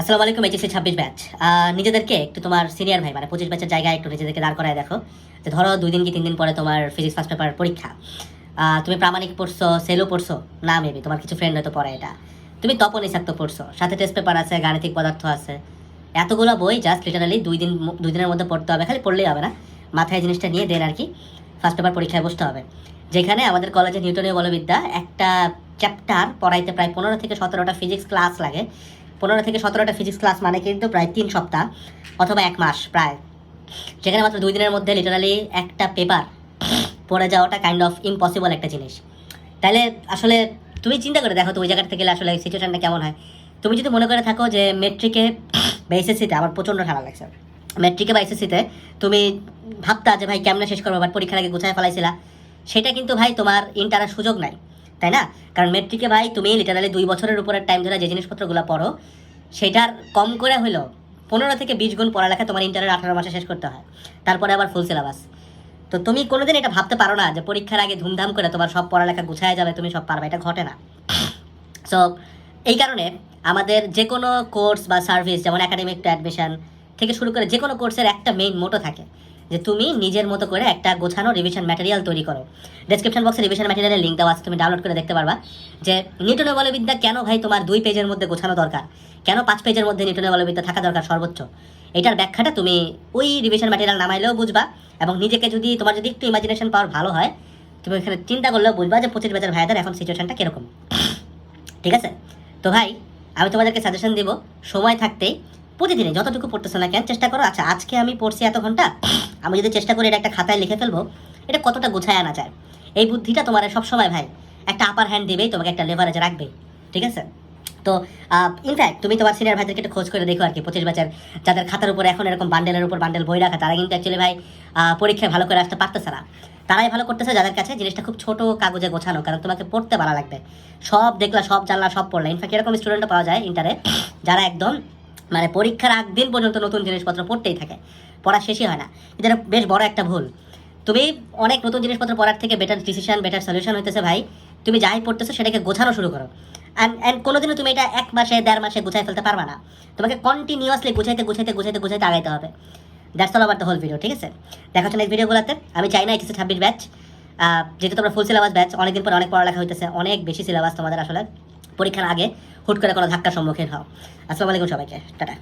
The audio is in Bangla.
আসসালামু আলাইকুম। এইচএসসি 26 ব্যাচ নিজেদেরকে একটু তোমার সিনিয়র ভাই মানে 25 ব্যাচের জায়গায় একটু নিজেদেরকে দাঁড় করায় দেখো। যে ধরো 2 দিন কি 3 দিন পরে তোমার ফিজিক্স ফার্স্ট পেপার পরীক্ষা। তুমি প্রামাণিক পড়ছো, সেলও পড়ছো, না মেবি তোমার কিছু ফ্রেন্ড হয়তো পড়ে এটা। তুমি তপনিষাক্ত পড়ছো, সাথে টেস্ট পেপার আছে, গাণিতিক পদার্থ আছে। এতগুলো বই জাস্ট লিটারালি 2 দিনের মধ্যে পড়তে হবে, খালি পড়লেই হবে না, মাথায় জিনিসটা নিয়ে দেন আর কি ফার্স্ট পেপার পরীক্ষায় বসতে হবে। যেখানে আমাদের কলেজে নিউটনীয় বলবিদ্যা একটা চ্যাপ্টার পড়াইতে প্রায় 15 থেকে 17টা ফিজিক্স ক্লাস লাগে। 15 থেকে 17টা ফিজিক্স ক্লাস মানে কিন্তু প্রায় 3 সপ্তাহ অথবা 1 মাস প্রায়। যেখানে মাত্র 2 দিনের মধ্যে লিটারালি একটা পেপার পড়ে যাওয়াটা কাইন্ড অফ ইম্পসিবল একটা জিনিস। তাহলে আসলে তুমি চিন্তা করে দেখো তো ওই জায়গা থেকে গেলে আসলে সিচুয়েশনটা কেমন হয়। তুমি যদি মনে করে থাকো যে মেট্রিকে বা এসএসসিতে, আমার প্রচণ্ড ঠান্ডা লাগছে, মেট্রিকে বা এসএসসিতে তুমি ভাবতা যে ভাই কেমনে শেষ করবো, বাট পরীক্ষার আগে গুছায় ফেলাইছিলা, সেটা কিন্তু ভাই তোমার ইন্টারের সুযোগ নাই, তাই না? কারণ মেট্রিকে ভাই তুমি লিটারালি 2 বছরের উপরের টাইম ধরে যে জিনিসপত্রগুলো পড়ো সেটার কম করে হইলো 15 থেকে 20 গুণ পড়ালেখা তোমার ইন্টারের 18 মাসে শেষ করতে হয়, তারপরে আবার ফুল সিলেবাস। তো তুমি কোনোদিন এটা ভাবতে পারো না যে পরীক্ষার আগে ধুমধাম করে তোমার সব পড়ালেখা গুছায় যাবে, তুমি সব পারবে, এটা ঘটে না। সো এই কারণে আমাদের যে কোনো কোর্স বা সার্ভিস, যেমন একাডেমিক টু অ্যাডমিশন থেকে শুরু করে যে কোনো কোর্সের একটা মেইন মোটো থাকে যে তুমি নিজের মতো করে একটা গোছানো রিভিশন ম্যাটেরিয়াল তৈরি করো। ডেসক্রিপশন বক্সে রিভিশন ম্যাটেরিয়ালের লিঙ্ক দেওয়া আছে, তুমি ডাউনলোড করে দেখতে পারবা যে নিউটনের বলবিদ্যা কেন ভাই তোমার 2 পেজের মধ্যে গোছানো দরকার, কেন 5 পেজের মধ্যে নিউটনের বলবিদ্যা থাকা দরকার সর্বোচ্চ। এটার ব্যাখ্যাটা তুমি ওই রিভিশন ম্যাটেরিয়াল নামাইলেও বুঝবা, এবং নিজেকে যদি তোমার যদি একটু ইমাজিনেশন পাওয়ার ভালো হয়, তুমি এখানে চিন্তা করলেও বুঝবা যে 25 ব্যাচের ভাইয়াদের এখন সিচুয়েশনটা কীরকম। ঠিক আছে? তো ভাই আমি তোমাদেরকে সাজেশন দিব, সময় থাকতেই প্রতিদিনে যতটুকু পড়তেছো না কেন চেষ্টা করো, আচ্ছা আজকে আমি পড়ছি এত ঘন্টা, আমি যদি চেষ্টা করি এটা একটা খাতায় লিখে ফেলবো, এটা কতটা গুছায় আনা যায়। এই বুদ্ধিটা তোমার সবসময় ভাই একটা আপার হ্যান্ড দিবেই, তোমাকে একটা লেভারেজ রাখবেই। ঠিক আছে? তো ইনফ্যাক্ট তুমি তোমার সিনিয়র ভাইদেরকে একটু খোঁজ করে দেখো আর কি, 25 ব্যাচের যাদের খাতার উপর এখন এরকম বান্ডেলের উপর বান্ডেল বই রাখা, তারা কিন্তু অ্যাকচুয়ালি ভাই পরীক্ষায় ভালো করে আসতে পারতেছে না। তারাই ভালো করতেছে যাদের কাছে জিনিসটা খুব ছোট কাগজে গোছানো, কারণ তোমাকে পড়তে ভালো লাগবে। সব দেখলা, সব জানলা, সব পড়লা। ইনফ্যাক্ট এরকম স্টুডেন্টও পাওয়া যায় ইন্টারে, যারা একদম মানে পরীক্ষার আগ দিন পর্যন্ত নতুন জিনিসপত্র পড়তেই থাকে, পড়া শেষই হয় না। এটা বেশ বড় একটা ভুল। তুমি অনেক নতুন জিনিসপত্র পড়ার থেকে বেটার ডিসিশন, বেটার সলিউশন হইতেছে ভাই তুমি যাই পড়তেছো সেটাকে গোছানো শুরু করো। অ্যান্ড কোনোদিনও তুমি এটা 1 মাসে 1.5 মাসে গুছাই ফেলতে পারবা না, তোমাকে কন্টিনিউয়াসলি গুছাইতে গুছাইতে গুছাইতে গুছাইতে আগাইতে হবে। দ্যাটস অল আবার দ্য হোল ভিডিও। ঠিক আছে? দেখা হচ্ছে নেক্সট ভিডিওগুলোতে। আমি চাই না এইচএসসি 26 ব্যাচ, যেহেতু তোমরা ফুল সিলেবাস ব্যাচ, অনেকদিন পর অনেক পড়ালেখা হইতেছে, অনেক বেশি সিলেবাস তোমাদের, আসলে পরীক্ষার আগে হুট করে কোনো ধাক্কার সম্মুখীন হও। আসসালামু আলাইকুম সবাইকে, টাটা।